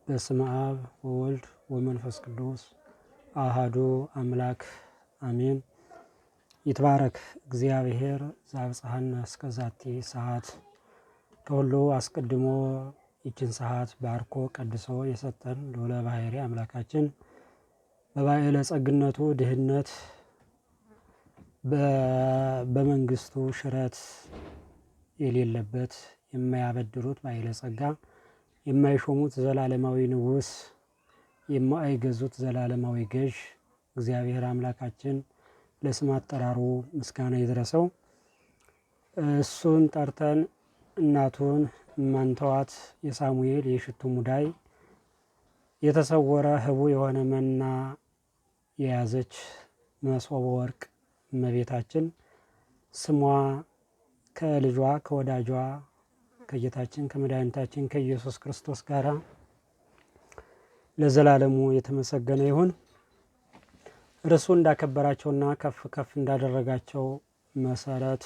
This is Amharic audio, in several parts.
በስመ አብ ወወልድ ወመንፈስ ቅዱስ አሐዱ አምላክ አሜን። ይትባረክ እግዚአብሔር ዘአብጽሐነ እስከ ዛቲ ሰዓት። ከሁሉ አስቀድሞ ይችን ሰዓት ባርኮ ቀድሶ የሰጠን ልዑለ ባሕርይ አምላካችን በባዕለ ጸግነቱ ድህነት በመንግስቱ ሽረት የሌለበት የማያበድሩት ባዕለ ጸጋ የማይሾሙት ዘላለማዊ ንጉሥ የማይገዙት ዘላለማዊ ገዥ እግዚአብሔር አምላካችን ለስም አጠራሩ ምስጋና ይድረሰው። እሱን ጠርተን እናቱን ማንተዋት የሳሙኤል የሽቱ ሙዳይ የተሰወረ ህቡዕ የሆነ መና የያዘች መሶበ ወርቅ እመቤታችን ስሟ ከልጇ ከወዳጇ ከጌታችን ከመድኃኒታችን ከኢየሱስ ክርስቶስ ጋር ለዘላለሙ የተመሰገነ ይሁን። እርሱ እንዳከበራቸውና ከፍ ከፍ እንዳደረጋቸው መሰረት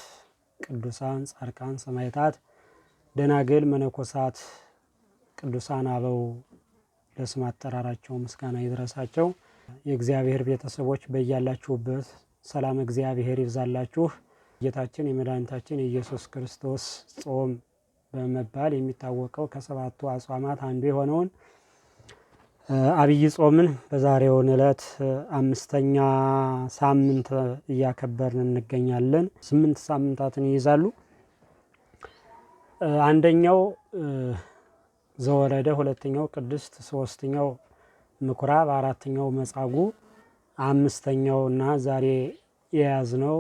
ቅዱሳን ጻድቃን ሰማዕታት ደናግል መነኮሳት ቅዱሳን አበው ለስም አጠራራቸው ምስጋና ይድረሳቸው። የእግዚአብሔር ቤተሰቦች በያላችሁበት ሰላም እግዚአብሔር ይብዛላችሁ። ጌታችን የመድኃኒታችን የኢየሱስ ክርስቶስ ጾም በመባል የሚታወቀው ከሰባቱ አጽዋማት አንዱ የሆነውን አብይ ጾምን በዛሬውን ዕለት 5ኛ ሳምንት እያከበርን እንገኛለን። 8 ሳምንታትን ይይዛሉ። አንደኛው ዘወረደ፣ ሁለተኛው ቅድስት፣ ሶስተኛው ምኩራብ፣ አራተኛው መጻጉዕ፣ አምስተኛው እና ዛሬ የያዝነው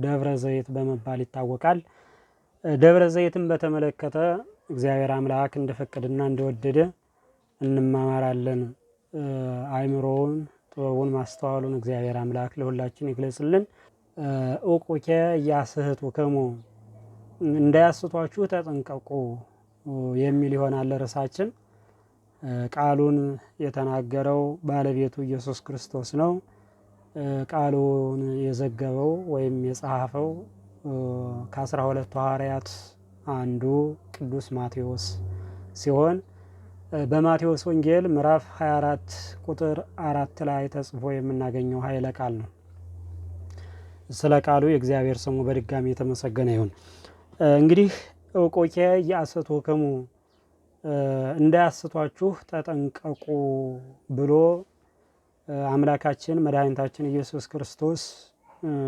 ደብረ ዘይት በመባል ይታወቃል። ደብረ ዘይትን በተመለከተ እግዚአብሔር አምላክ እንደፈቀደና እንደወደደ እንማማራለን። አእምሮውን ጥበቡን ማስተዋሉን እግዚአብሔር አምላክ ለሁላችን ይግለጽልን። እውቁኬ ኢያስሕቱክሙ እንዳያስቷችሁ ተጠንቀቁ የሚል ይሆናል ርዕሳችን። ቃሉን የተናገረው ባለቤቱ ኢየሱስ ክርስቶስ ነው። ቃሉን የዘገበው ወይም የጻፈው ከ12 ሐዋርያት አንዱ ቅዱስ ማቴዎስ ሲሆን በማቴዎስ ወንጌል ምዕራፍ 24 ቁጥር 4 ላይ ተጽፎ የምናገኘው ኃይለ ቃል ነው። ስለ ቃሉ የእግዚአብሔር ስሙ በድጋሚ የተመሰገነ ይሁን። እንግዲህ እውቁኬ ኢያስሕቱክሙ እንዳያስቷችሁ ተጠንቀቁ ብሎ አምላካችን መድኃኒታችን ኢየሱስ ክርስቶስ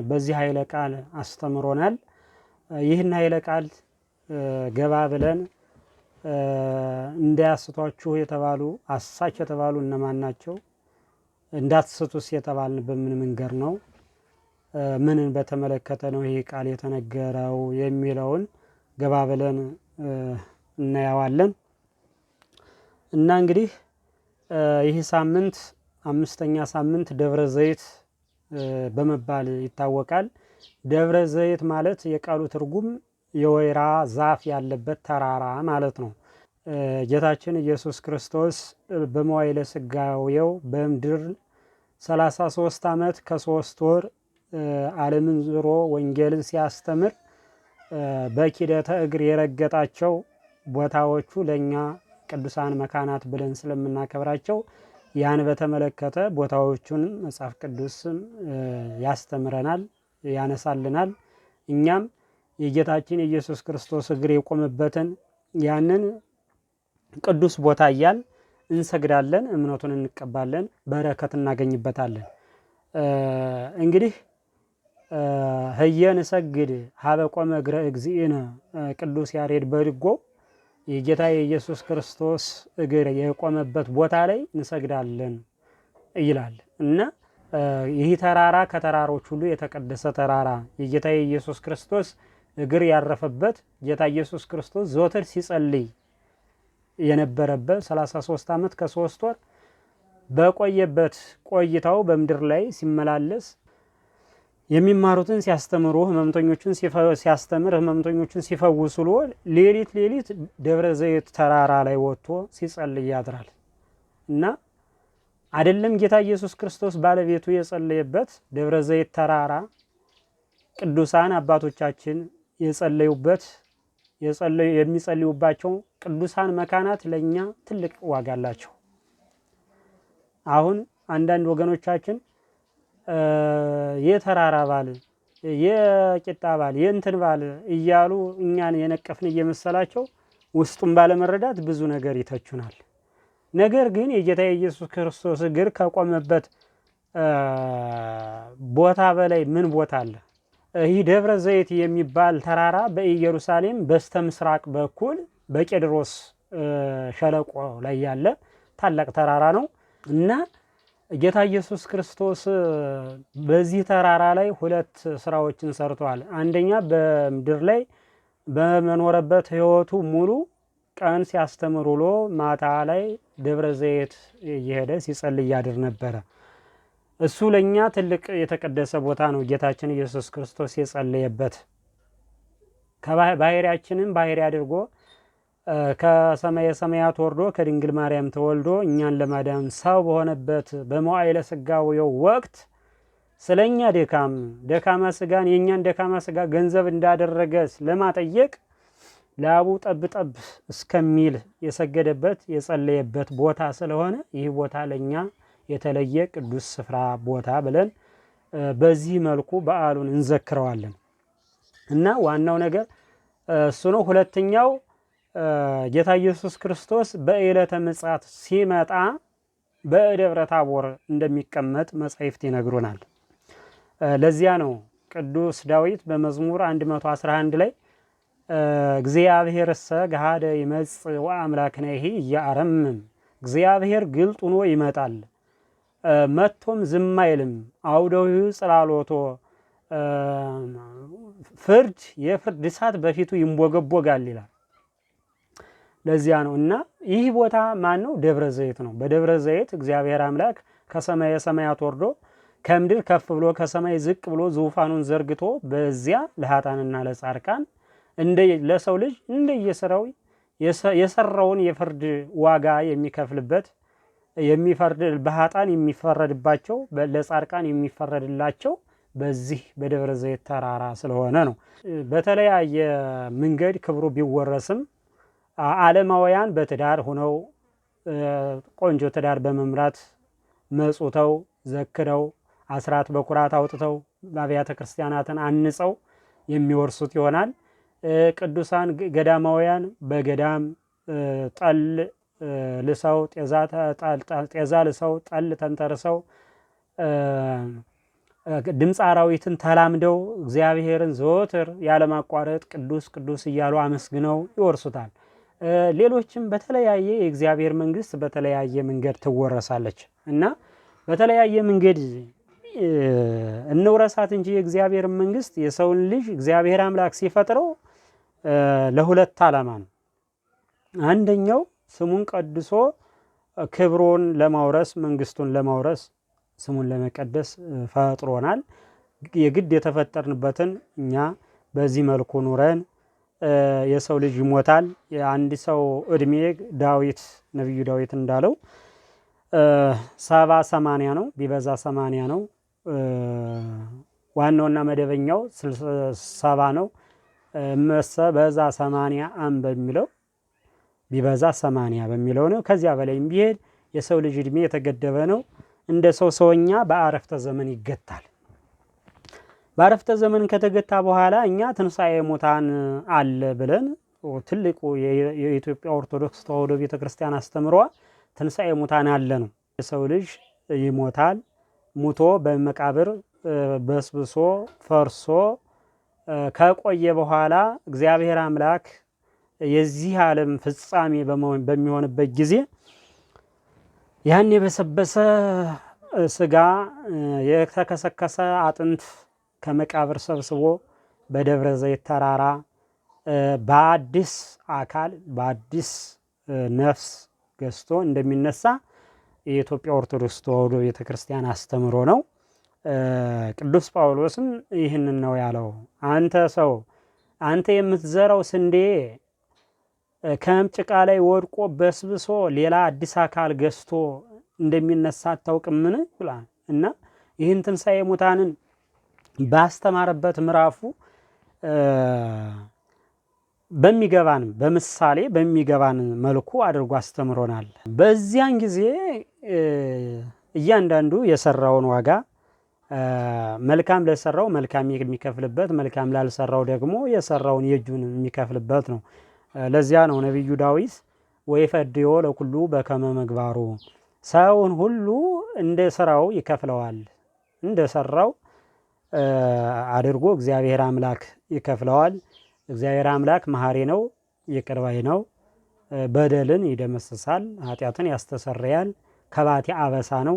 በዚህ ኃይለ ቃል አስተምሮናል። ይህን ኃይለ ቃል ገባ ብለን እንዳያስቷችሁ የተባሉ አሳች የተባሉ እነማን ናቸው? እንዳትስቱስ የተባልን በምን መንገድ ነው? ምንን በተመለከተ ነው ይህ ቃል የተነገረው የሚለውን ገባ ብለን እናየዋለን። እና እንግዲህ ይህ ሳምንት 5ኛ ሳምንት ደብረ ዘይት በመባል ይታወቃል። ደብረ ዘይት ማለት የቃሉ ትርጉም የወይራ ዛፍ ያለበት ተራራ ማለት ነው። ጌታችን ኢየሱስ ክርስቶስ በመዋዕለ ሥጋዌው በምድር 33 ዓመት ከ3 ወር ዓለምን ዞሮ ወንጌልን ሲያስተምር በኪደተ እግር የረገጣቸው ቦታዎቹ ለእኛ ቅዱሳን መካናት ብለን ስለምናከብራቸው ያን በተመለከተ ቦታዎቹን መጽሐፍ ቅዱስም ያስተምረናል፣ ያነሳልናል። እኛም የጌታችን የኢየሱስ ክርስቶስ እግር የቆመበትን ያንን ቅዱስ ቦታ እያል እንሰግዳለን፣ እምነቱን እንቀባለን፣ በረከት እናገኝበታለን። እንግዲህ ህየ ንሰግድ ሀበ ቆመ እግረ እግዚእነ ቅዱስ ያሬድ በድጎ የጌታ የኢየሱስ ክርስቶስ እግር የቆመበት ቦታ ላይ እንሰግዳለን ይላል እና ይህ ተራራ ከተራሮች ሁሉ የተቀደሰ ተራራ የጌታ የኢየሱስ ክርስቶስ እግር ያረፈበት ጌታ ኢየሱስ ክርስቶስ ዘወትር ሲጸልይ የነበረበት 33 ዓመት ከ3 ወር በቆየበት ቆይታው በምድር ላይ ሲመላለስ የሚማሩትን ሲያስተምሩ ህመምተኞችን ሲያስተምር ህመምተኞችን ሲፈውስ ውሎ ሌሊት ደብረ ዘይት ተራራ ላይ ወጥቶ ሲጸልይ ያድራል እና አይደለም ጌታ ኢየሱስ ክርስቶስ ባለቤቱ የጸለየበት ደብረ ዘይት ተራራ ቅዱሳን አባቶቻችን የጸለዩበት የሚጸልዩባቸው ቅዱሳን መካናት ለኛ ትልቅ ዋጋ አላቸው። አሁን አንዳንድ ወገኖቻችን የተራራ ባል የቂጣ ባል የእንትን ባል እያሉ እኛን የነቀፍን እየመሰላቸው ውስጡን ባለመረዳት ብዙ ነገር ይተቹናል። ነገር ግን የጌታ የኢየሱስ ክርስቶስ እግር ከቆመበት ቦታ በላይ ምን ቦታ አለ? ይህ ደብረ ዘይት የሚባል ተራራ በኢየሩሳሌም በስተ ምስራቅ በኩል በቄድሮስ ሸለቆ ላይ ያለ ታላቅ ተራራ ነው እና ጌታ ኢየሱስ ክርስቶስ በዚህ ተራራ ላይ ሁለት ስራዎችን ሰርቷል። አንደኛ በምድር ላይ በመኖረበት ሕይወቱ ሙሉ ቀን ሲያስተምር ውሎ ማታ ላይ ደብረ ዘይት እየሄደ ሲጸልይ ያድር ነበረ። እሱ ለኛ ትልቅ የተቀደሰ ቦታ ነው። ጌታችን ኢየሱስ ክርስቶስ የጸለየበት ከባህሪያችንን ባህሪ አድርጎ ከሰማየ ሰማያት ወርዶ ከድንግል ማርያም ተወልዶ እኛን ለማዳን ሰው በሆነበት በመዋዕለ ሥጋዌው ወቅት ስለኛ ደካማ ስጋን የኛን ደካማ ስጋ ገንዘብ እንዳደረገ ለማጠየቅ ለአቡ ጠብ እስከሚል የሰገደበት የጸለየበት ቦታ ስለሆነ ይህ ቦታ ለኛ የተለየ ቅዱስ ስፍራ ቦታ ብለን በዚህ መልኩ በዓሉን እንዘክረዋለን እና ዋናው ነገር እሱ ነው። ሁለተኛው ጌታ ኢየሱስ ክርስቶስ በዕለተ ምጽአት ሲመጣ በደብረ ታቦር እንደሚቀመጥ መጻሕፍት ይነግሩናል። ለዚያ ነው ቅዱስ ዳዊት በመዝሙር 111 ላይ እግዚአብሔርሰ ገሃደ ይመጽእ ወአምላክነሂ ኢያአረምም፣ እግዚአብሔር ግልጥ ሆኖ ይመጣል መጥቶም ዝም አይልም፣ አውደዊው ጽላሎቶ ፍርድ የፍርድ እሳት በፊቱ ይንቦገቦጋል ይላል። ለዚያ ነው እና ይህ ቦታ ማን ነው? ደብረ ዘይት ነው። በደብረ ዘይት እግዚአብሔር አምላክ ከሰማየ ሰማያት ወርዶ ከምድር ከፍ ብሎ ከሰማይ ዝቅ ብሎ ዙፋኑን ዘርግቶ በዚያ ለኃጥአንና ለጻድቃን ለሰው ልጅ እንደየሥራው የሰራውን የፍርድ ዋጋ የሚከፍልበት የሚፈርድ በኃጥአን የሚፈረድባቸው ለጻድቃን የሚፈረድላቸው በዚህ በደብረ ዘይት ተራራ ስለሆነ ነው። በተለያየ መንገድ ክብሩ ቢወረስም ዓለማውያን በትዳር ሆነው ቆንጆ ትዳር በመምራት መጹተው ዘክረው አስራት በኩራት አውጥተው አብያተ ክርስቲያናትን አንጸው የሚወርሱት ይሆናል። ቅዱሳን ገዳማውያን በገዳም ጠል ልሰው ጤዛ ልሰው ጠል ተንተርሰው ድምፀ አራዊትን ተላምደው እግዚአብሔርን ዘወትር ያለማቋረጥ ቅዱስ ቅዱስ እያሉ አመስግነው ይወርሱታል። ሌሎችም በተለያየ የእግዚአብሔር መንግስት በተለያየ መንገድ ትወረሳለች እና በተለያየ መንገድ እንውረሳት እንጂ የእግዚአብሔር መንግስት የሰውን ልጅ እግዚአብሔር አምላክ ሲፈጥረው ለሁለት ዓላማ ነው። አንደኛው ስሙን ቀድሶ ክብሩን ለማውረስ መንግስቱን ለማውረስ ስሙን ለመቀደስ ፈጥሮናል። የግድ የተፈጠርንበትን እኛ በዚህ መልኩ ኑረን የሰው ልጅ ይሞታል። የአንድ ሰው እድሜ ዳዊት ነብዩ ዳዊት እንዳለው 70-80 ነው፣ ቢበዛ 80 ነው። ዋናውና መደበኛው 70 ነው። በዛ 80 አም በሚለው ቢበዛ 80 በሚለው ነው። ከዚያ በላይም ቢሄድ የሰው ልጅ እድሜ የተገደበ ነው። እንደ ሰውኛ በአረፍተ ዘመን ይገታል። በአረፍተ ዘመን ከተገታ በኋላ እኛ ትንሣኤ ሙታን አለ ብለን ትልቁ የኢትዮጵያ ኦርቶዶክስ ተዋሕዶ ቤተክርስቲያን አስተምሯ ትንሣኤ ሙታን አለ ነው። የሰው ልጅ ይሞታል። ሙቶ በመቃብር በስብሶ ፈርሶ ከቆየ በኋላ እግዚአብሔር አምላክ የዚህ ዓለም ፍጻሜ በሚሆንበት ጊዜ ያን የበሰበሰ ስጋ የተከሰከሰ አጥንት ከመቃብር ሰብስቦ በደብረ ዘይት ተራራ በአዲስ አካል በአዲስ ነፍስ ገዝቶ እንደሚነሳ የኢትዮጵያ ኦርቶዶክስ ተዋሕዶ ቤተክርስቲያን አስተምሮ ነው። ቅዱስ ጳውሎስም ይህንን ነው ያለው። አንተ የምትዘራው ስንዴ ከጭቃ ላይ ወድቆ በስብሶ ሌላ አዲስ አካል ገዝቶ እንደሚነሳ አታውቅምን ብሏል እና ይህን ትንሣኤ ሙታንን ባስተማረበት ምዕራፉ በሚገባን በምሳሌ በሚገባን መልኩ አድርጎ አስተምሮናል። በዚያን ጊዜ እያንዳንዱ የሰራውን ዋጋ መልካም ለሰራው መልካም የሚከፍልበት፣ መልካም ላልሰራው ደግሞ የሰራውን የእጁን የሚከፍልበት ነው። ለዚያ ነው ነቢዩ ዳዊት ወይፈድዮ ለኩሉ በከመ ምግባሩ፣ ሰውን ሁሉ እንደ ስራው ይከፍለዋል፣ እንደ ሰራው አድርጎ እግዚአብሔር አምላክ ይከፍለዋል። እግዚአብሔር አምላክ መሐሪ ነው፣ ይቅር ባይ ነው። በደልን ይደመስሳል፣ ኃጢአትን ያስተሰርያል። ከባቴ አበሳ ነው።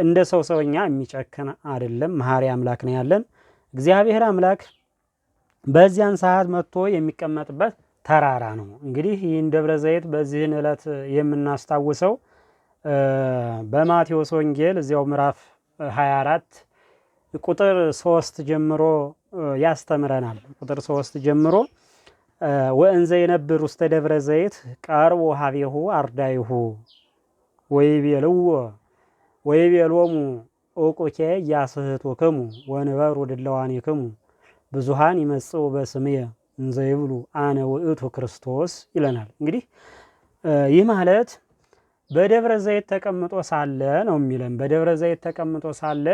እንደ ሰውኛ የሚጨክን አይደለም። መሐሪ አምላክ ነው ያለን። እግዚአብሔር አምላክ በዚያን ሰዓት መጥቶ የሚቀመጥበት ተራራ ነው። እንግዲህ ይህን ደብረ ዘይት በዚህን ዕለት የምናስታውሰው በማቴዎስ ወንጌል እዚያው ምዕራፍ 24 ቁጥር 3 ጀምሮ ያስተምረናል። ቁጥር 3 ጀምሮ ወእንዘ የነብር ውስተ ደብረ ዘይት ቀርቦ ሀቤሁ አርዳይሁ ወይቤሎሙ ኦቁኬ ያስሕቱክሙ ወንበሩ ድለዋኒክሙ ብዙሃን ይመጽኡ በስምየ እንዘ ይብሉ አነ ውእቱ ክርስቶስ ይለናል። እንግዲህ ይህ ማለት በደብረ ዘይት ተቀምጦ ሳለ ነው የሚለን። በደብረ ዘይት ተቀምጦ ሳለ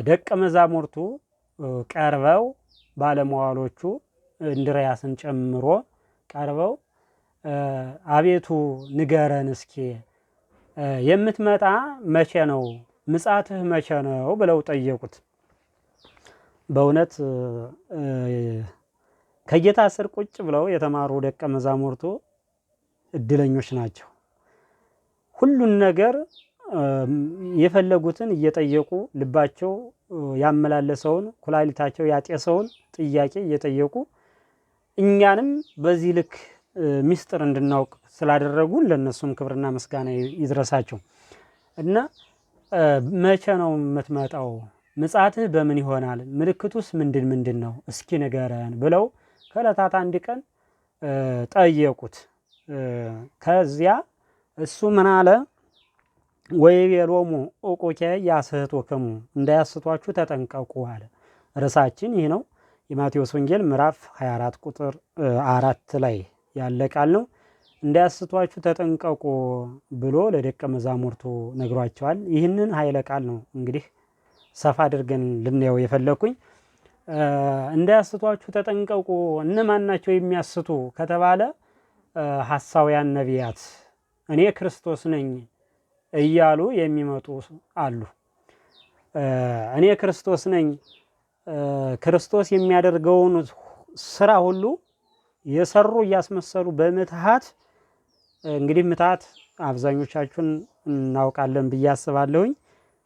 ደቀ መዛሙርቱ ቀርበው ባለመዋሎቹ እንድርያስን ጨምሮ ቀርበው አቤቱ ንገረን እስኪ የምትመጣ መቼ ነው? ምጽአትህ መቼ ነው? ብለው ጠየቁት። በእውነት ከጌታ ስር ቁጭ ብለው የተማሩ ደቀ መዛሙርቱ እድለኞች ናቸው። ሁሉን ነገር የፈለጉትን እየጠየቁ ልባቸው ያመላለሰውን ኩላሊታቸው ያጤሰውን ጥያቄ እየጠየቁ እኛንም በዚህ ልክ ምስጢር እንድናውቅ ስላደረጉን ለነሱም ክብርና ምስጋና ይድረሳቸው እና መቼ ነው የምትመጣው? ምጽአትህ በምን ይሆናል? ምልክቱስ ምንድን ነው? እስኪ ንገረን ብለው ከዕለታት አንድ ቀን ጠየቁት። ከዚያ እሱ ምን አለ? ወይቤሎሙ ኦቁኬ ያስሕቱክሙ፣ እንዳያስቷችሁ ተጠንቀቁ አለ። ርዕሳችን ይህ ነው። የማቴዎስ ወንጌል ምዕራፍ 24 ቁጥር 4 ላይ ያለ ቃል ነው። እንዳያስቷችሁ ተጠንቀቁ ብሎ ለደቀ መዛሙርቱ ነግሯቸዋል። ይህንን ኃይለ ቃል ነው እንግዲህ ሰፋ አድርገን ልናየው የፈለኩኝ። እንዳያስቷችሁ ተጠንቀቁ። እነማን ናቸው የሚያስቱ ከተባለ ሐሳውያን ነቢያት እኔ ክርስቶስ ነኝ እያሉ የሚመጡ አሉ። እኔ ክርስቶስ ነኝ፣ ክርስቶስ የሚያደርገውን ስራ ሁሉ የሰሩ እያስመሰሉ በምትሃት እንግዲህ ምትሃት አብዛኞቻችሁን እናውቃለን ብዬ አስባለሁኝ።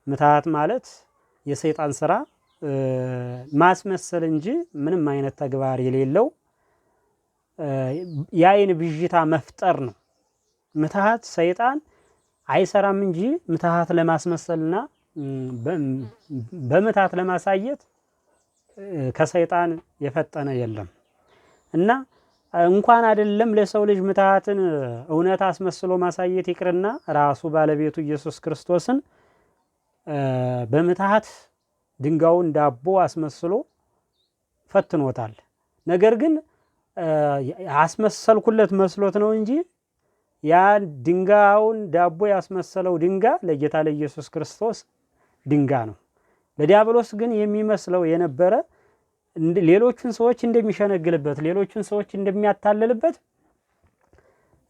ምትሃት ማለት የሰይጣን ስራ ማስመሰል እንጂ ምንም አይነት ተግባር የሌለው የአይን ብዥታ መፍጠር ነው። ምትሃት ሰይጣን አይሰራም እንጂ ምትሃት ለማስመሰልና በምትሃት ለማሳየት ከሰይጣን የፈጠነ የለም እና እንኳን አይደለም ለሰው ልጅ ምትሃትን እውነት አስመስሎ ማሳየት ይቅርና ራሱ ባለቤቱ ኢየሱስ ክርስቶስን በምትሃት ድንጋዩን ዳቦ አስመስሎ ፈትኖታል። ነገር ግን አስመሰልኩለት መስሎት ነው እንጂ ያ ድንጋዩን ዳቦ ያስመሰለው ድንጋይ ለጌታ ለኢየሱስ ክርስቶስ ድንጋይ ነው። ለዲያብሎስ ግን የሚመስለው የነበረ ሌሎቹን ሰዎች እንደሚሸነግልበት፣ ሌሎቹን ሰዎች እንደሚያታልልበት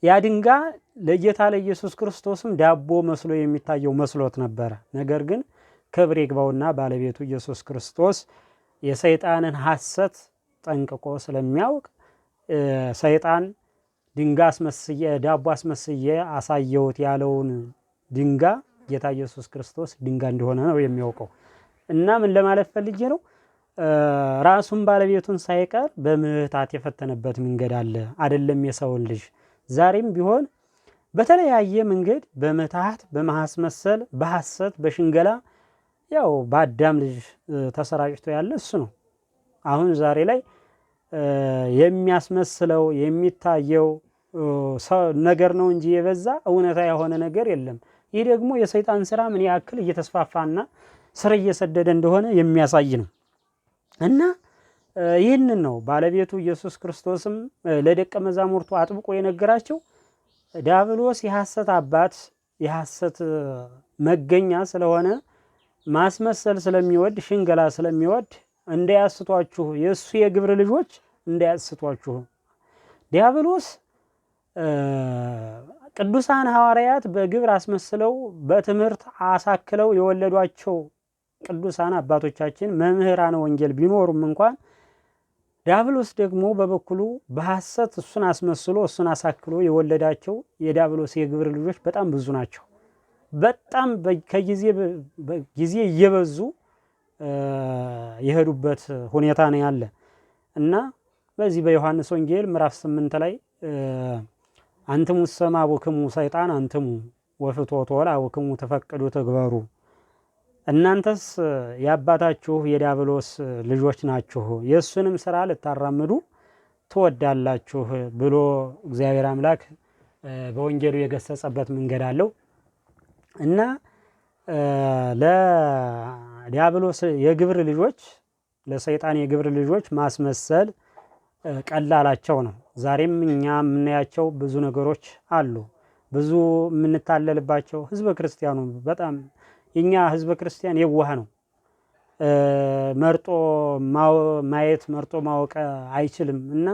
ያ ድንጋይ ለጌታ ለኢየሱስ ክርስቶስም ዳቦ መስሎ የሚታየው መስሎት ነበረ። ነገር ግን ክብር ይግባውና ባለቤቱ ኢየሱስ ክርስቶስ የሰይጣንን ሐሰት ጠንቅቆ ስለሚያውቅ ሰይጣን ድንጋይ አስመስዬ ዳቦ አስመስዬ አሳየውት ያለውን ድንጋይ ጌታ ኢየሱስ ክርስቶስ ድንጋይ እንደሆነ ነው የሚያውቀው። እና ምን ለማለት ፈልጌ ነው? ራሱን ባለቤቱን ሳይቀር በምትሃት የፈተነበት መንገድ አለ አይደለም የሰውን ልጅ። ዛሬም ቢሆን በተለያየ መንገድ በምትሃት በማስመሰል በሐሰት በሽንገላ ያው በአዳም ልጅ ተሰራጭቶ ያለ እሱ ነው። አሁን ዛሬ ላይ የሚያስመስለው የሚታየው ነገር ነው እንጂ የበዛ እውነታ የሆነ ነገር የለም። ይህ ደግሞ የሰይጣን ስራ ምን ያክል እየተስፋፋና ስር እየሰደደ እንደሆነ የሚያሳይ ነው። እና ይህንን ነው ባለቤቱ ኢየሱስ ክርስቶስም ለደቀ መዛሙርቱ አጥብቆ የነገራቸው። ዲያብሎስ የሐሰት አባት የሐሰት መገኛ ስለሆነ ማስመሰል ስለሚወድ ሽንገላ ስለሚወድ እንዳያስቷችሁ የእሱ የግብር ልጆች እንዳያስቷችሁ። ዲያብሎስ ቅዱሳን ሐዋርያት በግብር አስመስለው በትምህርት አሳክለው የወለዷቸው ቅዱሳን አባቶቻችን መምህራን ወንጌል ቢኖሩም እንኳን ዲያብሎስ ደግሞ በበኩሉ በሐሰት እሱን አስመስሎ እሱን አሳክሎ የወለዳቸው የዲያብሎስ የግብር ልጆች በጣም ብዙ ናቸው። በጣም ከጊዜ እየበዙ የሄዱበት ሁኔታ ነው ያለ እና በዚህ በዮሐንስ ወንጌል ምዕራፍ 8 ላይ አንትሙ ሰማዕክሙ ሰይጣን አንትሙ ወፍትወቶ ለአቡክሙ ተፈቅዱ ትግበሩ፣ እናንተስ የአባታችሁ የዲያብሎስ ልጆች ናችሁ፣ የእሱንም ስራ ልታራምዱ ትወዳላችሁ ብሎ እግዚአብሔር አምላክ በወንጌሉ የገሰጸበት መንገድ አለው እና ለዲያብሎስ የግብር ልጆች ለሰይጣን የግብር ልጆች ማስመሰል ቀላላቸው ነው። ዛሬም እኛ የምናያቸው ብዙ ነገሮች አሉ። ብዙ የምንታለልባቸው ህዝበ ክርስቲያኑ በጣም የኛ ህዝበ ክርስቲያን የዋህ ነው። መርጦ ማየት መርጦ ማወቅ አይችልም እና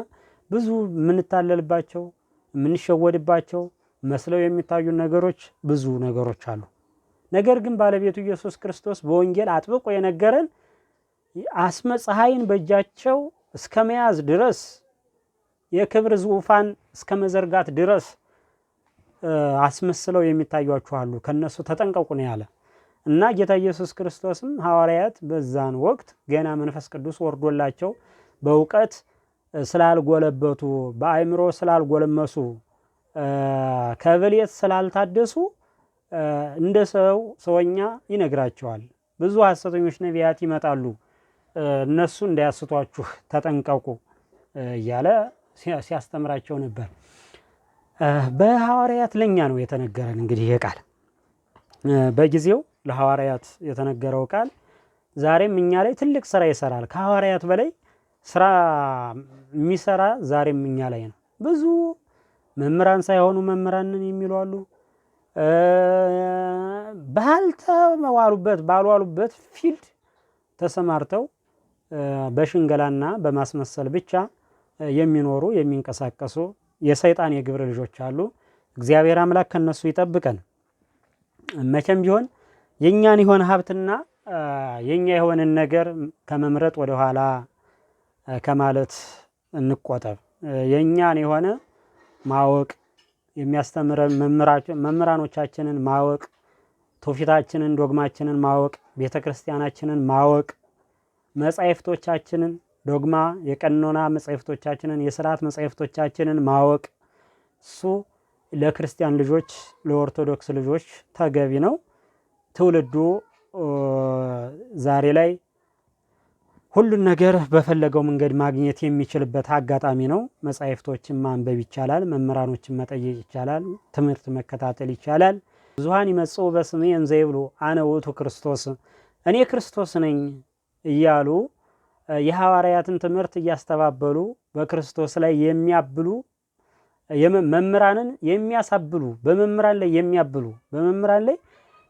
ብዙ የምንታለልባቸው የምንሸወድባቸው መስለው የሚታዩ ነገሮች ብዙ ነገሮች አሉ። ነገር ግን ባለቤቱ ኢየሱስ ክርስቶስ በወንጌል አጥብቆ የነገረን አስመ ፀሐይን በእጃቸው እስከ መያዝ ድረስ የክብር ዙፋን እስከ መዘርጋት ድረስ አስመስለው የሚታዩአችሁ አሉ፣ ከነሱ ተጠንቀቁ ነው ያለ እና ጌታ ኢየሱስ ክርስቶስም ሐዋርያት በዛን ወቅት ገና መንፈስ ቅዱስ ወርዶላቸው በእውቀት ስላልጎለበቱ በአእምሮ ስላልጎለመሱ ከብልየት ስላልታደሱ እንደ ሰውኛ ይነግራቸዋል። ብዙ ሐሰተኞች ነቢያት ይመጣሉ፣ እነሱ እንዳያስቷችሁ ተጠንቀቁ እያለ ሲያስተምራቸው ነበር። በሐዋርያት ለኛ ነው የተነገረን። እንግዲህ ይሄ ቃል በጊዜው ለሐዋርያት የተነገረው ቃል ዛሬም እኛ ላይ ትልቅ ስራ ይሰራል። ከሐዋርያት በላይ ስራ የሚሰራ ዛሬም እኛ ላይ ነው። ብዙ መምህራን ሳይሆኑ መምህራንን የሚሉ አሉ። ባልዋሉበት ፊልድ ተሰማርተው በሽንገላና በማስመሰል ብቻ የሚኖሩ የሚንቀሳቀሱ የሰይጣን የግብር ልጆች አሉ። እግዚአብሔር አምላክ ከነሱ ይጠብቀን። መቼም ቢሆን የኛን የሆነ ሀብትና የኛ የሆነን ነገር ከመምረጥ ወደ ኋላ ከማለት እንቆጠብ። የኛን የሆነ ማወቅ የሚያስተምረን መምህራኖቻችንን ማወቅ፣ ትውፊታችንን ዶግማችንን ማወቅ፣ ቤተክርስቲያናችንን ማወቅ፣ መጻሕፍቶቻችንን ዶግማ የቀኖና መጻሕፍቶቻችንን የሥርዓት መጻሕፍቶቻችንን ማወቅ እሱ ለክርስቲያን ልጆች ለኦርቶዶክስ ልጆች ተገቢ ነው። ትውልዱ ዛሬ ላይ ሁሉን ነገር በፈለገው መንገድ ማግኘት የሚችልበት አጋጣሚ ነው። መጻሕፍቶችን ማንበብ ይቻላል፣ መምህራኖችን መጠየቅ ይቻላል፣ ትምህርት መከታተል ይቻላል። ብዙኃን ይመጽኡ በስሜ እንዘ ይብሉ አነ ውእቱ ክርስቶስ፣ እኔ ክርስቶስ ነኝ እያሉ የሐዋርያትን ትምህርት እያስተባበሉ በክርስቶስ ላይ የሚያብሉ መምህራንን የሚያሳብሉ በመምህራን ላይ የሚያብሉ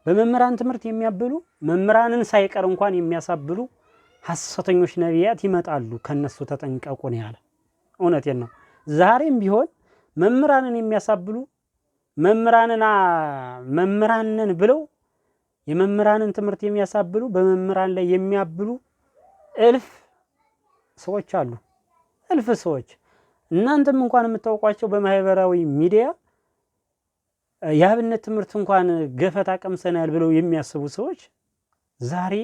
በመምህራን ትምህርት የሚያብሉ መምህራንን ሳይቀር እንኳን የሚያሳብሉ ሐሰተኞች ነቢያት ይመጣሉ። ከነሱ ተጠንቀቁ ነው ያለ። እውነቴን ነው። ዛሬም ቢሆን መምህራንን የሚያሳብሉ መምህራንን ብለው የመምህራንን ትምህርት የሚያሳብሉ በመምህራን ላይ የሚያብሉ እልፍ ሰዎች አሉ። እልፍ ሰዎች እናንተም እንኳን የምታውቋቸው በማህበራዊ ሚዲያ የአብነት ትምህርት እንኳን ገፈታ ቀምሰናል ብለው የሚያስቡ ሰዎች ዛሬ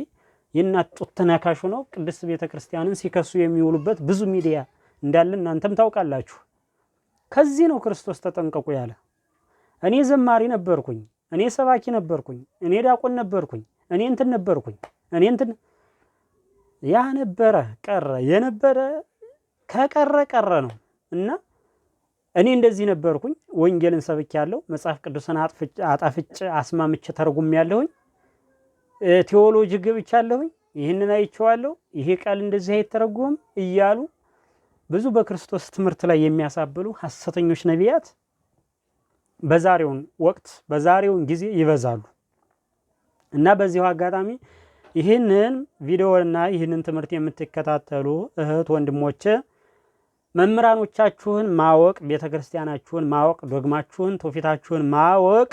የእናት ጡት ተናካሹ ነው ቅድስት ቤተክርስቲያንን ሲከሱ የሚውሉበት ብዙ ሚዲያ እንዳለ እናንተም ታውቃላችሁ። ከዚህ ነው ክርስቶስ ተጠንቀቁ ያለ። እኔ ዘማሪ ነበርኩኝ፣ እኔ ሰባኪ ነበርኩኝ፣ እኔ ዲያቆን ነበርኩኝ፣ እኔ እንትን ነበርኩኝ፣ እኔ እንትን ያ ነበረ ቀረ፣ የነበረ ከቀረ ነው እና እኔ እንደዚህ ነበርኩኝ፣ ወንጌልን ሰብኬያለሁ፣ መጽሐፍ ቅዱስን አጣፍጬ አስማምቼ ተርጉሜያለሁኝ፣ ቴዎሎጂ ገብቻለሁኝ፣ ይህንን አይቼዋለሁ፣ ይሄ ቃል እንደዚህ አይተረጎም እያሉ ብዙ በክርስቶስ ትምህርት ላይ የሚያሳብሉ ሐሰተኞች ነቢያት በዛሬውን ወቅት በዛሬውን ጊዜ ይበዛሉ እና በዚሁ አጋጣሚ ይህንን ቪዲዮና ይህንን ትምህርት የምትከታተሉ እህት ወንድሞቼ መምህራኖቻችሁን ማወቅ፣ ቤተክርስቲያናችሁን ማወቅ፣ ዶግማችሁን ትውፊታችሁን ማወቅ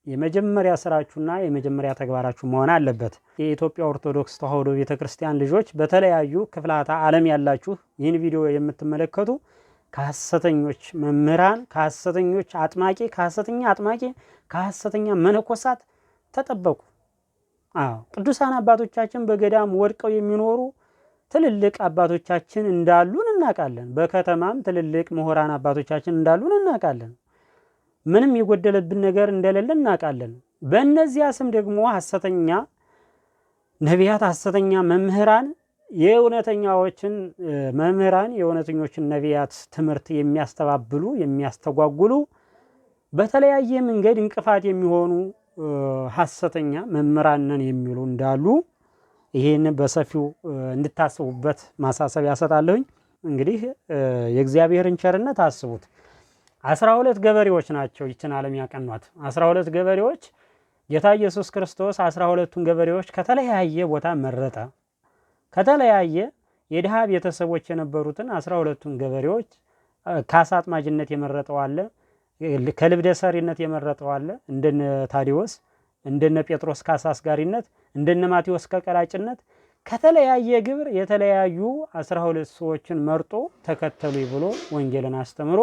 የመጀመሪያ ስራችሁና የመጀመሪያ ተግባራችሁ መሆን አለበት። የኢትዮጵያ ኦርቶዶክስ ተዋሕዶ ቤተክርስቲያን ልጆች በተለያዩ ክፍላተ ዓለም ያላችሁ ይህን ቪዲዮ የምትመለከቱ ከሐሰተኞች መምህራን፣ ከሐሰተኞች አጥማቂ፣ ከሐሰተኛ መነኮሳት ተጠበቁ። ቅዱሳን አባቶቻችን በገዳም ወድቀው የሚኖሩ ትልልቅ አባቶቻችን እንዳሉን እናውቃለን። በከተማም ትልልቅ ምሁራን አባቶቻችን እንዳሉን እናውቃለን። ምንም የጎደለብን ነገር እንደሌለ እናውቃለን። በእነዚያ ስም ደግሞ ሐሰተኛ ነቢያት፣ ሐሰተኛ መምህራን የእውነተኛዎችን መምህራን የእውነተኞችን ነቢያት ትምህርት የሚያስተባብሉ የሚያስተጓጉሉ በተለያየ መንገድ እንቅፋት የሚሆኑ ሐሰተኛ መምህራን ነን የሚሉ እንዳሉ ይሄን በሰፊው እንድታስቡበት ማሳሰቢያ ሰጣለሁኝ። እንግዲህ የእግዚአብሔርን ቸርነት አስቡት። 12 ገበሬዎች ናቸው ይችን ዓለም ያቀኗት። 12 ገበሬዎች ጌታ ኢየሱስ ክርስቶስ 12ቱን ገበሬዎች ከተለያየ ቦታ መረጠ። ከተለያየ የድሃ ቤተሰቦች የነበሩትን 12ቱን ገበሬዎች ካሳ አጥማጅነት የመረጠው አለ፣ ከልብደ ሰሪነት የመረጠው አለ፣ እንደነ ታዲዎስ እንደነ ጴጥሮስ ካሳ አስጋሪነት፣ እንደነ ማቴዎስ ከቀራጭነት ከተለያየ ግብር የተለያዩ 12 ሰዎችን መርጦ ተከተሉ ብሎ ወንጌልን አስተምሮ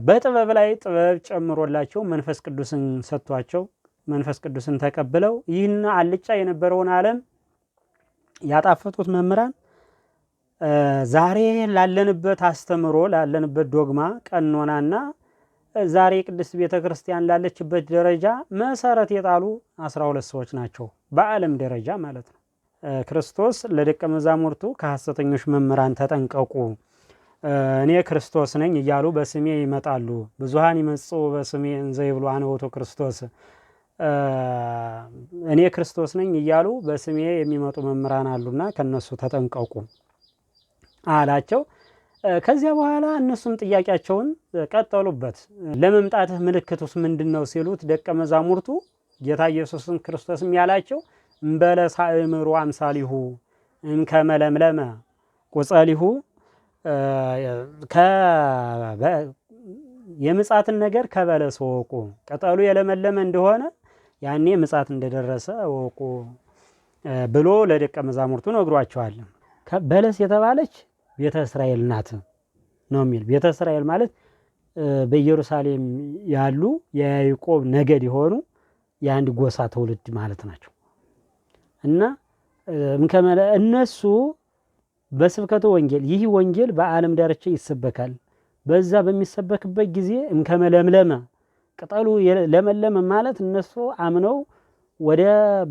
በጥበብ ላይ ጥበብ ጨምሮላቸው መንፈስ ቅዱስን ሰጥቷቸው መንፈስ ቅዱስን ተቀብለው ይህን አልጫ የነበረውን ዓለም ያጣፈጡት መምህራን ዛሬ ላለንበት አስተምሮ ላለንበት ዶግማ ቀኖናና ዛሬ ቅድስት ቤተክርስቲያን ላለችበት ደረጃ መሰረት የጣሉ 12 ሰዎች ናቸው፣ በዓለም ደረጃ ማለት ነው። ክርስቶስ ለደቀ መዛሙርቱ ከሐሰተኞች መምህራን ተጠንቀቁ፣ እኔ ክርስቶስ ነኝ እያሉ በስሜ ይመጣሉ፣ ብዙሃን ይመጽኡ በስሜ እንዘ ይብሉ አነ ውእቱ ክርስቶስ፣ እኔ ክርስቶስ ነኝ እያሉ በስሜ የሚመጡ መምህራን አሉና ከነሱ ተጠንቀቁ አላቸው። ከዚያ በኋላ እነሱም ጥያቄያቸውን ቀጠሉበት። ለመምጣትህ ምልክቱስ ምንድነው ሲሉት ደቀ መዛሙርቱ ጌታ ኢየሱስን ክርስቶስም ያላቸው እምበለሰ አእምሮ አምሳሊሁ እምከመለምለመ ቁጸሊሁ የምጻትን ነገር ከበለስ ወቁ፣ ቅጠሉ የለመለመ እንደሆነ ያኔ ምጻት እንደደረሰ ወቁ ብሎ ለደቀ መዛሙርቱ ነግሯቸዋል። በለስ የተባለች ቤተ እስራኤል ናት ነው የሚል። ቤተ እስራኤል ማለት በኢየሩሳሌም ያሉ የያዕቆብ ነገድ የሆኑ የአንድ ጎሳ ትውልድ ማለት ናቸው እና እነሱ በስብከቱ ወንጌል ይህ ወንጌል በዓለም ዳርቻ ይሰበካል። በዛ በሚሰበክበት ጊዜ እምከመለምለመ ቅጠሉ ለመለመ ማለት እነሱ አምነው ወደ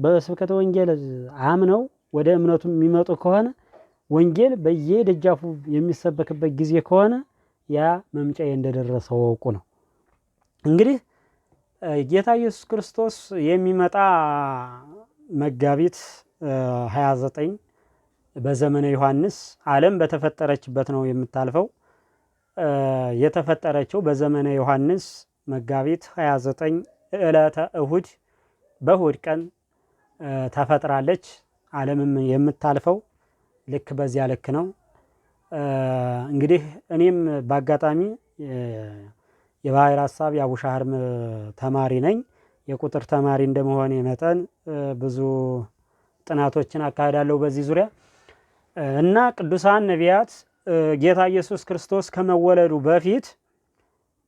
በስብከቱ ወንጌል አምነው ወደ እምነቱ የሚመጡ ከሆነ ወንጌል በየደጃፉ የሚሰበክበት ጊዜ ከሆነ ያ መምጫዬ እንደደረሰ ወቁ ነው። እንግዲህ ጌታ ኢየሱስ ክርስቶስ የሚመጣ መጋቢት 29 በዘመነ ዮሐንስ ዓለም በተፈጠረችበት ነው የምታልፈው። የተፈጠረችው በዘመነ ዮሐንስ መጋቢት 29 ዕለተ እሁድ በእሁድ ቀን ተፈጥራለች። ዓለምም የምታልፈው ልክ በዚያ ልክ ነው። እንግዲህ እኔም በአጋጣሚ የባሕር ሐሳብ የአቡሻህርም ተማሪ ነኝ። የቁጥር ተማሪ እንደመሆኔ መጠን ብዙ ጥናቶችን አካሄዳለሁ በዚህ ዙሪያ እና ቅዱሳን ነቢያት ጌታ ኢየሱስ ክርስቶስ ከመወለዱ በፊት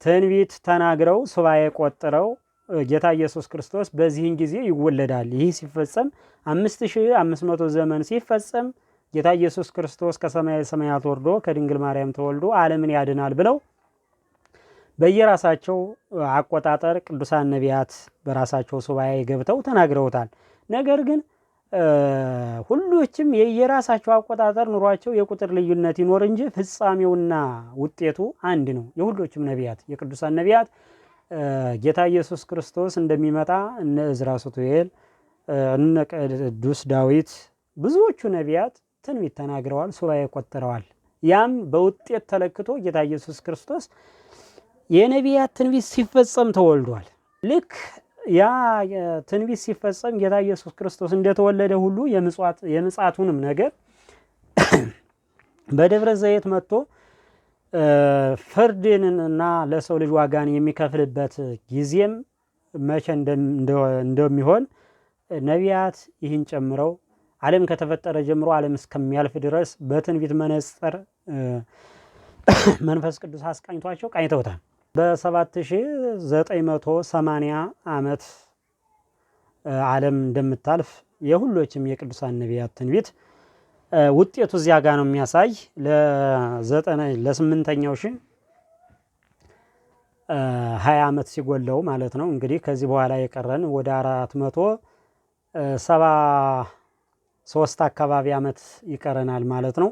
ትንቢት ተናግረው ሱባኤ ቆጥረው ጌታ ኢየሱስ ክርስቶስ በዚህን ጊዜ ይወለዳል፣ ይህ ሲፈጸም 5500 ዘመን ሲፈጸም ጌታ ኢየሱስ ክርስቶስ ከሰማየ ሰማያት ወርዶ ከድንግል ማርያም ተወልዶ ዓለምን ያድናል ብለው በየራሳቸው አቆጣጠር ቅዱሳን ነቢያት በራሳቸው ሱባኤ ገብተው ተናግረውታል። ነገር ግን ሁሉችም የየራሳቸው አቆጣጠር ኑሯቸው የቁጥር ልዩነት ይኖር እንጂ ፍጻሜውና ውጤቱ አንድ ነው። የሁሉችም ነቢያት የቅዱሳን ነቢያት ጌታ ኢየሱስ ክርስቶስ እንደሚመጣ እነ ዕዝራ ሱቱኤል እነ ቅዱስ ዳዊት ብዙዎቹ ነቢያት ትንቢት ተናግረዋል፣ ሱባኤ ቆጥረዋል። ያም በውጤት ተለክቶ ጌታ ኢየሱስ ክርስቶስ የነቢያት ትንቢት ሲፈጸም ተወልዷል። ልክ ያ ትንቢት ሲፈጸም ጌታ ኢየሱስ ክርስቶስ እንደተወለደ ሁሉ የምጽአቱንም ነገር በደብረ ዘይት መጥቶ ፍርድንና ለሰው ልጅ ዋጋን የሚከፍልበት ጊዜም መቼ እንደሚሆን ነቢያት ይህን ጨምረው ዓለም ከተፈጠረ ጀምሮ ዓለም እስከሚያልፍ ድረስ በትንቢት መነጽር መንፈስ ቅዱስ አስቃኝቷቸው ቃኝተውታል። በ7980 ዓመት ዓለም እንደምታልፍ የሁሎችም የቅዱሳን ነቢያት ትንቢት ውጤቱ እዚያ ጋር ነው የሚያሳይ። ለ8ኛው ሺህ 20 ዓመት ሲጎለው ማለት ነው። እንግዲህ ከዚህ በኋላ የቀረን ወደ 473 አካባቢ ዓመት ይቀረናል ማለት ነው።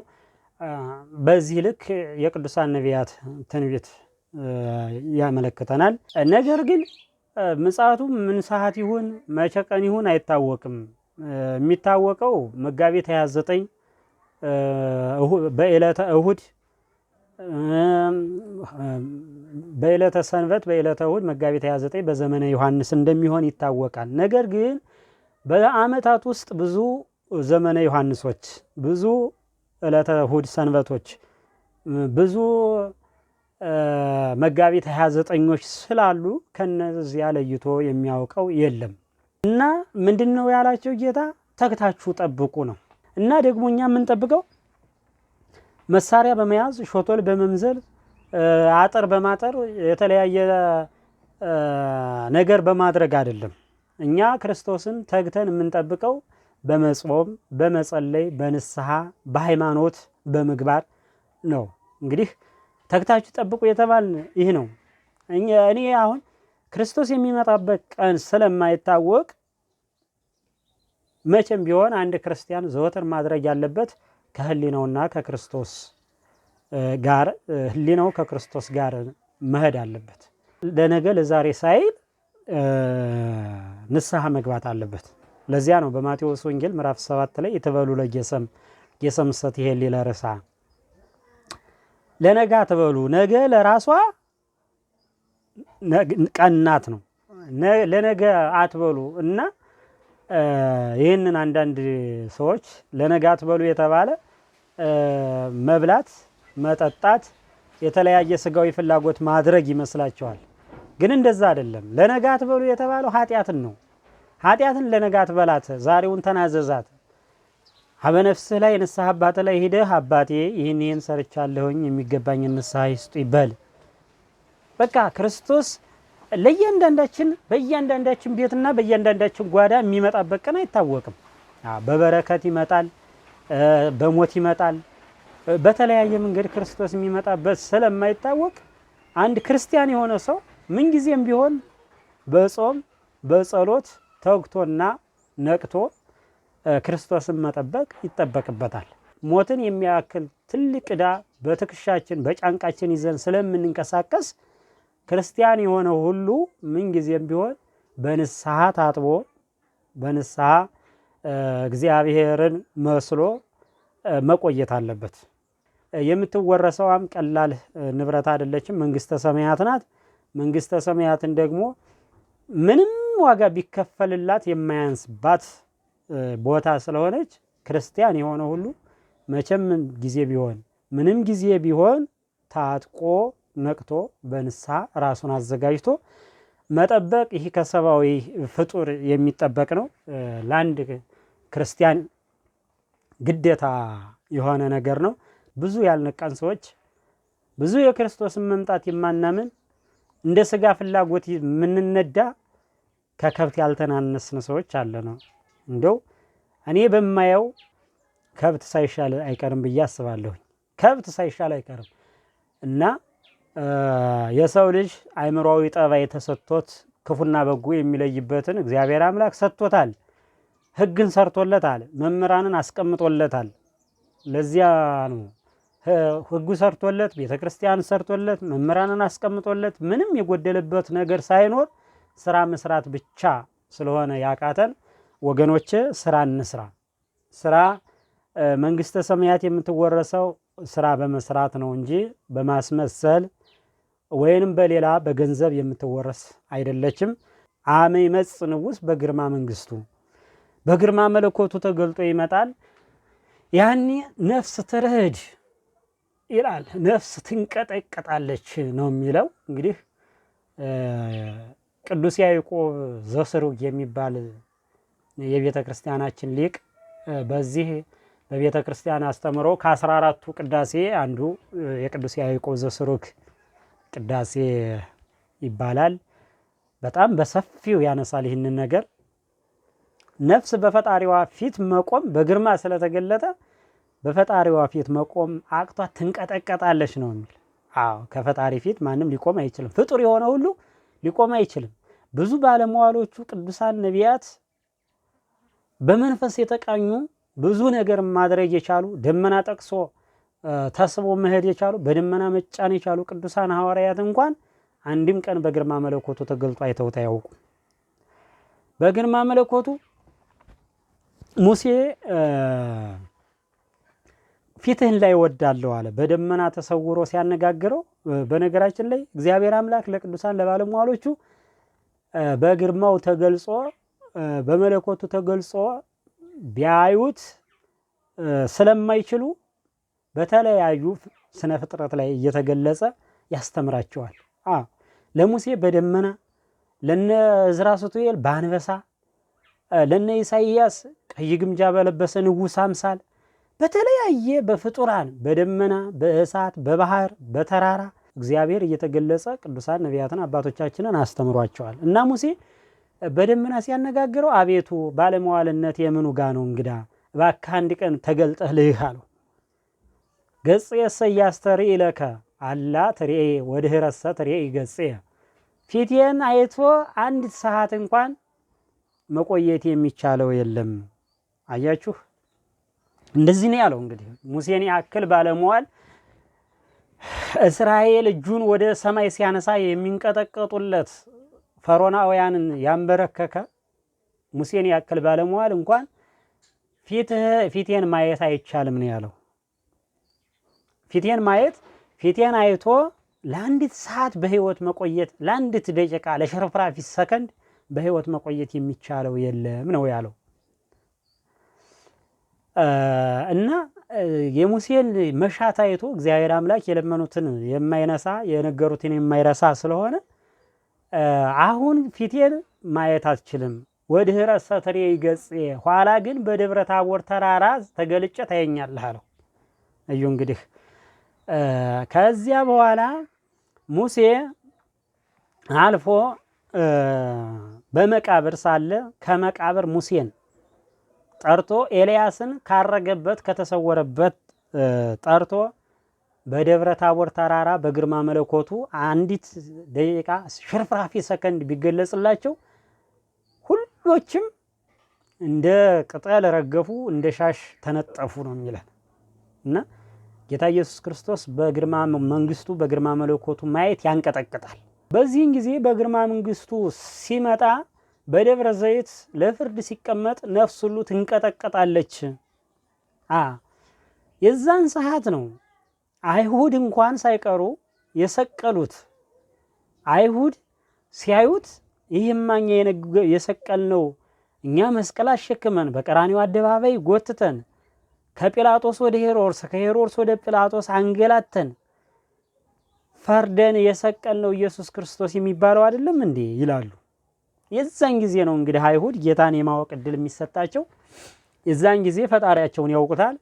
በዚህ ልክ የቅዱሳን ነቢያት ትንቢት ያመለክተናል። ነገር ግን ምጽአቱ ምን ሰዓት ይሁን መቼ ቀን ይሁን አይታወቅም። የሚታወቀው መጋቢት 29 በዕለተ እሁድ፣ በዕለተ ሰንበት፣ በዕለተ እሁድ መጋቢት 29 በዘመነ ዮሐንስ እንደሚሆን ይታወቃል። ነገር ግን በዓመታት ውስጥ ብዙ ዘመነ ዮሐንሶች፣ ብዙ ዕለተ እሁድ ሰንበቶች፣ ብዙ መጋቢት 29ኞች ስላሉ ከነዚያ ለይቶ የሚያውቀው የለም እና ምንድነው ያላቸው ጌታ? ተግታችሁ ጠብቁ ነው። እና ደግሞ እኛ የምንጠብቀው መሳሪያ በመያዝ ሾቶል በመምዘል አጥር በማጠር የተለያየ ነገር በማድረግ አይደለም። እኛ ክርስቶስን ተግተን የምንጠብቀው በመጾም፣ በመጸለይ፣ በንስሐ፣ በሃይማኖት፣ በምግባር ነው። እንግዲህ ተግታችሁ ጠብቁ የተባልን ይህ ነው። እኔ አሁን ክርስቶስ የሚመጣበት ቀን ስለማይታወቅ መቼም ቢሆን አንድ ክርስቲያን ዘወትር ማድረግ ያለበት ከህሊናውና ከክርስቶስ ጋር ህሊናው ከክርስቶስ ጋር መሄድ አለበት። ለነገ ለዛሬ ሳይል ንስሐ መግባት አለበት። ለዚያ ነው በማቴዎስ ወንጌል ምዕራፍ 7 ላይ የተበሉ ለጌሰም ጌሰምሰት ይሄል ለርሳ ለነገ አትበሉ፣ ነገ ለራሷ ቀናት ነው። ለነገ አትበሉ እና ይህንን አንዳንድ ሰዎች ለነገ አትበሉ የተባለ መብላት፣ መጠጣት፣ የተለያየ ስጋዊ ፍላጎት ማድረግ ይመስላቸዋል። ግን እንደዛ አይደለም። ለነገ አትበሉ የተባለው ኃጢአትን ነው። ኃጢአትን ለነገ አትበላት፣ ዛሬውን ተናዘዛት። በነፍስህ ላይ ንስሐ አባት ላይ ሄደህ አባቴ ይህን ሰርቻለሁኝ የሚገባኝ ንስሐ ይስጡ ይበል። በቃ ክርስቶስ ለእያንዳንዳችን በእያንዳንዳችን ቤትና በእያንዳንዳችን ጓዳ የሚመጣበት ቀን አይታወቅም። በበረከት ይመጣል፣ በሞት ይመጣል፣ በተለያየ መንገድ ክርስቶስ የሚመጣበት ስለማይታወቅ አንድ ክርስቲያን የሆነ ሰው ምንጊዜም ቢሆን በጾም በጸሎት ተግቶና ነቅቶ ክርስቶስን መጠበቅ ይጠበቅበታል። ሞትን የሚያክል ትልቅ ዕዳ በትከሻችን በጫንቃችን ይዘን ስለምንንቀሳቀስ ክርስቲያን የሆነ ሁሉ ምንጊዜም ቢሆን በንስሐ ታጥቦ በንስሐ እግዚአብሔርን መስሎ መቆየት አለበት። የምትወረሰዋም ቀላል ንብረት አይደለችም፣ መንግስተ ሰማያት ናት። መንግስተ ሰማያትን ደግሞ ምንም ዋጋ ቢከፈልላት የማያንስባት ቦታ ስለሆነች ክርስቲያን የሆነ ሁሉ መቼም ጊዜ ቢሆን ምንም ጊዜ ቢሆን ታጥቆ ነቅቶ በንስሐ ራሱን አዘጋጅቶ መጠበቅ ይህ ከሰብአዊ ፍጡር የሚጠበቅ ነው። ለአንድ ክርስቲያን ግዴታ የሆነ ነገር ነው። ብዙ ያልነቃን ሰዎች፣ ብዙ የክርስቶስን መምጣት የማናምን እንደ ስጋ ፍላጎት የምንነዳ ከከብት ያልተናነስን ሰዎች አለ ነው። እንደው እኔ በማየው ከብት ሳይሻል አይቀርም ብዬ አስባለሁ። ከብት ሳይሻል አይቀርም እና የሰው ልጅ አእምሮአዊ ጠባይ ተሰጥቶት ክፉና በጎ የሚለይበትን እግዚአብሔር አምላክ ሰጥቶታል። ሕግን ሰርቶለታል፣ መምህራንን አስቀምጦለታል። ለዚያ ነው ሕጉ ሰርቶለት፣ ቤተክርስቲያን ሰርቶለት፣ መምህራንን አስቀምጦለት ምንም የጎደለበት ነገር ሳይኖር ስራ መስራት ብቻ ስለሆነ ያቃተን ወገኖቼ ስራ እንስራ። ስራ መንግስተ ሰማያት የምትወረሰው ስራ በመስራት ነው እንጂ በማስመሰል ወይንም በሌላ በገንዘብ የምትወረስ አይደለችም። አመ ይመጽእ ንጉሥ በግርማ መንግስቱ፣ በግርማ መለኮቱ ተገልጦ ይመጣል። ያኔ ነፍስ ትርህድ ይላል። ነፍስ ትንቀጠቀጣለች ነው የሚለው። እንግዲህ ቅዱስ ያዕቆብ ዘስሩግ የሚባል የቤተ ክርስቲያናችን ሊቅ በዚህ በቤተ ክርስቲያን አስተምሮ ከ14ቱ ቅዳሴ አንዱ የቅዱስ ያዕቆብ ዘስሩግ ቅዳሴ ይባላል። በጣም በሰፊው ያነሳል ይህንን ነገር። ነፍስ በፈጣሪዋ ፊት መቆም በግርማ ስለተገለጠ በፈጣሪዋ ፊት መቆም አቅቷት ትንቀጠቀጣለች ነው የሚል። አዎ ከፈጣሪ ፊት ማንም ሊቆም አይችልም። ፍጡር የሆነ ሁሉ ሊቆም አይችልም። ብዙ ባለመዋሎቹ ቅዱሳን ነቢያት በመንፈስ የተቃኙ ብዙ ነገር ማድረግ የቻሉ ደመና ጠቅሶ ተስቦ መሄድ የቻሉ በደመና መጫን የቻሉ ቅዱሳን ሐዋርያት እንኳን አንድም ቀን በግርማ መለኮቱ ተገልጦ አይተውት አያውቁም። በግርማ መለኮቱ ሙሴ ፊትህን ላይ ወዳለሁ አለ። በደመና ተሰውሮ ሲያነጋግረው፣ በነገራችን ላይ እግዚአብሔር አምላክ ለቅዱሳን ለባለሟሎቹ በግርማው ተገልጾ በመለኮቱ ተገልጾ ቢያዩት ስለማይችሉ በተለያዩ ስነ ፍጥረት ላይ እየተገለጸ ያስተምራቸዋል። ለሙሴ በደመና፣ ለነ ዕዝራ ሱቱኤል በአንበሳ፣ ለነ ኢሳይያስ ቀይ ግምጃ በለበሰ ንጉሥ አምሳል በተለያየ በፍጡራን በደመና በእሳት በባህር በተራራ እግዚአብሔር እየተገለጸ ቅዱሳን ነቢያትን አባቶቻችንን አስተምሯቸዋል። እና ሙሴ በደመና ሲያነጋግረው አቤቱ ባለመዋልነት የምኑ ጋ ነው እንግዳ እባክህ አንድ ቀን ተገልጠህ ልይህ አለው። ገጽ የሰያስተርኢ ለከ አላ ትርኤ ወድኅረሰ ትርኤ ገጽ፣ ፊቴን አይቶ አንዲት ሰዓት እንኳን መቆየት የሚቻለው የለም። አያችሁ፣ እንደዚህ ነው ያለው። እንግዲህ ሙሴን ያክል ባለመዋል እስራኤል እጁን ወደ ሰማይ ሲያነሳ የሚንቀጠቀጡለት ፈርዖናውያንን ያንበረከከ ሙሴን ያክል ባለመዋል እንኳን ፊቴን ማየት አይቻልም ነው ያለው። ፊቴን ማየት ፊቴን አይቶ ለአንዲት ሰዓት በህይወት መቆየት፣ ለአንዲት ደቂቃ ለሽርፍራፊ ሰከንድ በህይወት መቆየት የሚቻለው የለም ነው ያለው። እና የሙሴን መሻት አይቶ እግዚአብሔር አምላክ የለመኑትን የማይነሳ የነገሩትን የማይረሳ ስለሆነ አሁን ፊቴን ማየት አትችልም፣ ወድኅረሰ ትርኤ ገጽ፣ ኋላ ግን በደብረ ታቦር ተራራ ተገልጬ ታየኛለህ አለው። እዩ እንግዲህ ከዚያ በኋላ ሙሴ አልፎ በመቃብር ሳለ ከመቃብር ሙሴን ጠርቶ ኤልያስን ካረገበት ከተሰወረበት ጠርቶ በደብረ ታቦር ተራራ በግርማ መለኮቱ አንዲት ደቂቃ ሽርፍራፊ ሰከንድ ቢገለጽላቸው ሁሎችም እንደ ቅጠል ረገፉ፣ እንደ ሻሽ ተነጠፉ ነው የሚለን። እና ጌታ ኢየሱስ ክርስቶስ በግርማ መንግስቱ በግርማ መለኮቱ ማየት ያንቀጠቅጣል። በዚህን ጊዜ በግርማ መንግስቱ ሲመጣ በደብረ ዘይት ለፍርድ ሲቀመጥ ነፍስ ሁሉ ትንቀጠቀጣለች። የዛን ሰዓት ነው አይሁድ እንኳን ሳይቀሩ የሰቀሉት። አይሁድ ሲያዩት ይህማ እኛ የሰቀልነው እኛ መስቀል አሸክመን በቀራንዮ አደባባይ ጎትተን ከጲላጦስ ወደ ሄሮድስ ከሄሮድስ ወደ ጲላጦስ አንገላተን ፈርደን የሰቀልነው ኢየሱስ ክርስቶስ የሚባለው አይደለም እንዴ ይላሉ። የዛን ጊዜ ነው እንግዲህ አይሁድ ጌታን የማወቅ እድል የሚሰጣቸው። የዛን ጊዜ ፈጣሪያቸውን ያውቁታል።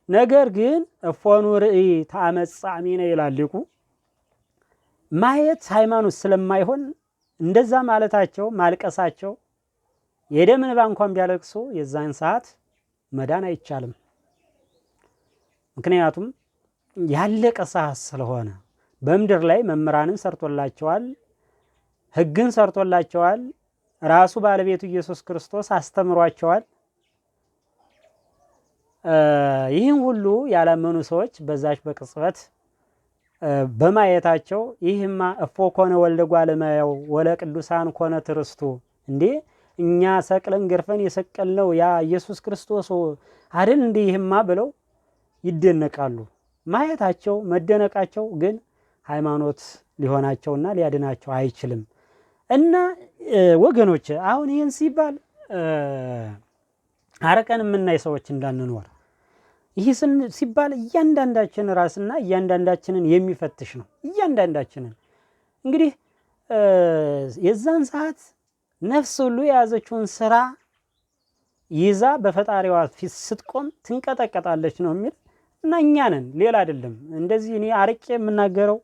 ነገር ግን እፎኑ ርእይ ተአመጻእሚነ ይላል ሊቁ። ማየት ሃይማኖት ስለማይሆን እንደዛ ማለታቸው ማልቀሳቸው የደም እንባ እንኳን ቢያለቅሱ የዛን ሰዓት መዳን አይቻልም። ምክንያቱም ያለቀ ሰዓት ስለሆነ በምድር ላይ መምህራንን ሰርቶላቸዋል፣ ሕግን ሰርቶላቸዋል፣ ራሱ ባለቤቱ ኢየሱስ ክርስቶስ አስተምሯቸዋል። ይህን ሁሉ ያላመኑ ሰዎች በዛች በቅጽበት በማየታቸው ይህማ እፎ ኮነ ወልደ እጓለ እመሕያው ወለ ቅዱሳን ኮነ ትርስቱ፣ እንዴ እኛ ሰቅለን ገርፈን የሰቀልነው ያ ኢየሱስ ክርስቶስ አይደል እንዴ ይህማ ብለው ይደነቃሉ። ማየታቸው መደነቃቸው ግን ሃይማኖት ሊሆናቸውና ሊያድናቸው አይችልም። እና ወገኖች አሁን ይህን ሲባል አረቀን የምናይ ሰዎች እንዳንኖር፣ ይህ ሲባል እያንዳንዳችን ራስና እያንዳንዳችንን የሚፈትሽ ነው። እያንዳንዳችንን እንግዲህ የዛን ሰዓት ነፍስ ሁሉ የያዘችውን ስራ ይዛ በፈጣሪዋ ፊት ስትቆም ትንቀጠቀጣለች ነው የሚል እና እኛ ነን፣ ሌላ አይደለም። እንደዚህ እኔ አርቄ የምናገረው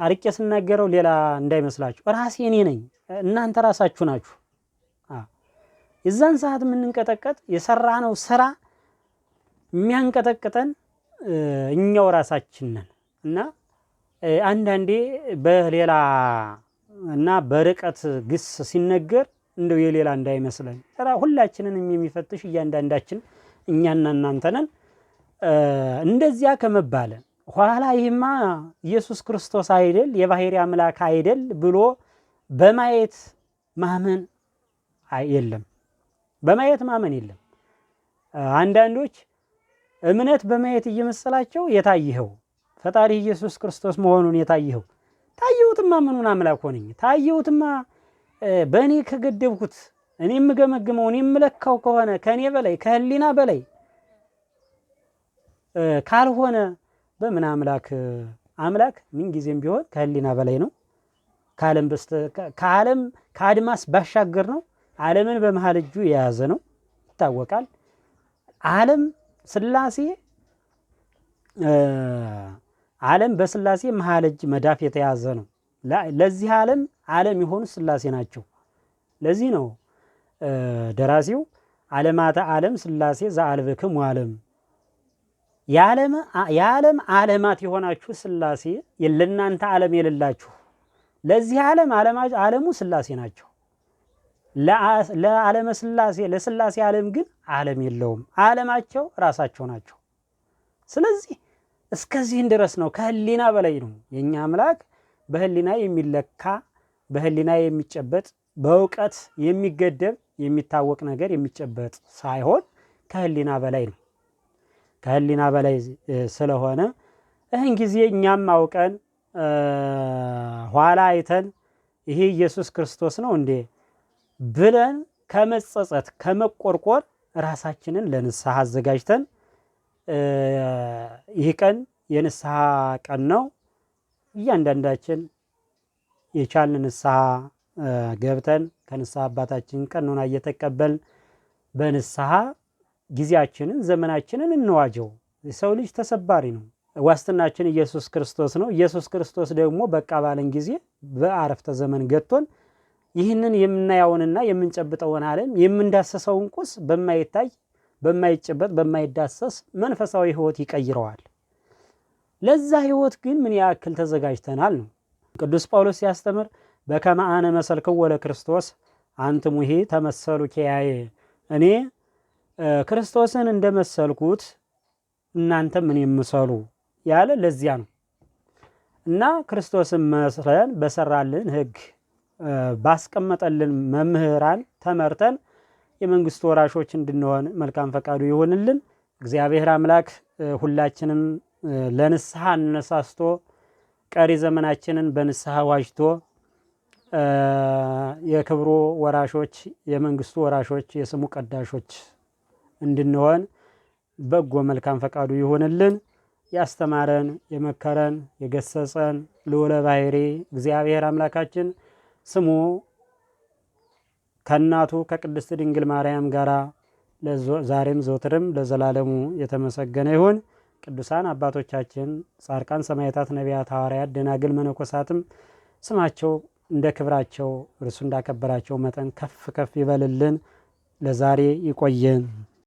አርቄ ስናገረው ሌላ እንዳይመስላችሁ፣ ራሴ እኔ ነኝ፣ እናንተ ራሳችሁ ናችሁ። የዛን ሰዓት የምንንቀጠቀጥ የሰራነው ስራ የሚያንቀጠቅጠን እኛው ራሳችን ነን። እና አንዳንዴ በሌላ እና በርቀት ግስ ሲነገር እንደው የሌላ እንዳይመስለን ሁላችንንም የሚፈትሽ እያንዳንዳችን እኛና እናንተ ነን። እንደዚያ ከመባለ ኋላ ይህማ ኢየሱስ ክርስቶስ አይደል የባህሪ አምላክ አይደል ብሎ በማየት ማመን የለም። በማየት ማመን የለም። አንዳንዶች እምነት በማየት እየመሰላቸው የታየኸው ፈጣሪ ኢየሱስ ክርስቶስ መሆኑን የታየኸው ታየሁትማ ምኑን አምላክ ሆነኝ፣ ታየሁትማ በእኔ ከገደብኩት እኔ የምገመግመው እኔ የምለካው ከሆነ ከእኔ በላይ ከህሊና በላይ ካልሆነ በምን አምላክ ምንጊዜም ቢሆን ከህሊና በላይ ነው። ከዓለም ከአድማስ ባሻገር ነው። ዓለምን በመሃል እጁ የያዘ ነው ይታወቃል። ዓለም ስላሴ ዓለም በስላሴ መሃል እጅ መዳፍ የተያዘ ነው። ለዚህ ዓለም የሆኑ ስላሴ ናቸው። ለዚህ ነው ደራሲው ዓለማተ ዓለም ስላሴ ዘአልብክሙ ዓለም፣ የዓለም ዓለማት የሆናችሁ ስላሴ ለእናንተ ዓለም የሌላችሁ፣ ለዚህ ዓለሙ ስላሴ ናቸው። ለዓለመ ስላሴ ለስላሴ ዓለም ግን ዓለም የለውም። ዓለማቸው ራሳቸው ናቸው። ስለዚህ እስከዚህን ድረስ ነው። ከህሊና በላይ ነው የኛ አምላክ። በህሊና የሚለካ በህሊና የሚጨበጥ በእውቀት የሚገደብ የሚታወቅ ነገር የሚጨበጥ ሳይሆን ከህሊና በላይ ነው። ከህሊና በላይ ስለሆነ ይህን ጊዜ እኛም አውቀን ኋላ አይተን ይሄ ኢየሱስ ክርስቶስ ነው እንዴ ብለን ከመጸጸት ከመቆርቆር ራሳችንን ለንስሐ አዘጋጅተን ይህ ቀን የንስሐ ቀን ነው። እያንዳንዳችን የቻልን ንስሐ ገብተን ከንስሐ አባታችን ቀኑና እየተቀበልን በንስሐ ጊዜያችንን ዘመናችንን እንዋጀው። የሰው ልጅ ተሰባሪ ነው። ዋስትናችን ኢየሱስ ክርስቶስ ነው። ኢየሱስ ክርስቶስ ደግሞ በቃ ባለን ጊዜ በአረፍተ ዘመን ገጥቶን ይህንን የምናየውንና የምንጨብጠውን ዓለም የምንዳሰሰውን ቁስ በማይታይ በማይጨበጥ በማይዳሰስ መንፈሳዊ ሕይወት ይቀይረዋል። ለዛ ሕይወት ግን ምን ያክል ተዘጋጅተናል ነው። ቅዱስ ጳውሎስ ሲያስተምር በከመ አነ መሰልክዎ ለክርስቶስ አንትሙሂ ተመሰሉ ኪያየ፣ እኔ ክርስቶስን እንደመሰልኩት እናንተም እኔን ምሰሉ ያለ ለዚያ ነው። እና ክርስቶስን መስለን በሰራልን ሕግ ባስቀመጠልን መምህራን ተመርተን የመንግስቱ ወራሾች እንድንሆን መልካም ፈቃዱ ይሆንልን። እግዚአብሔር አምላክ ሁላችንም ለንስሐ አነሳስቶ ቀሪ ዘመናችንን በንስሐ ዋጅቶ የክብሩ ወራሾች የመንግስቱ ወራሾች የስሙ ቀዳሾች እንድንሆን በጎ መልካም ፈቃዱ ይሆንልን። ያስተማረን የመከረን የገሰጸን ልዑለ ባሕርይ እግዚአብሔር አምላካችን ስሙ ከእናቱ ከቅድስት ድንግል ማርያም ጋራ ዛሬም ዘወትርም ለዘላለሙ የተመሰገነ ይሁን። ቅዱሳን አባቶቻችን ጻድቃን፣ ሰማዕታት፣ ነቢያት፣ ሐዋርያት፣ ደናግል፣ መነኮሳትም ስማቸው እንደ ክብራቸው እርሱ እንዳከበራቸው መጠን ከፍ ከፍ ይበልልን። ለዛሬ ይቆየን።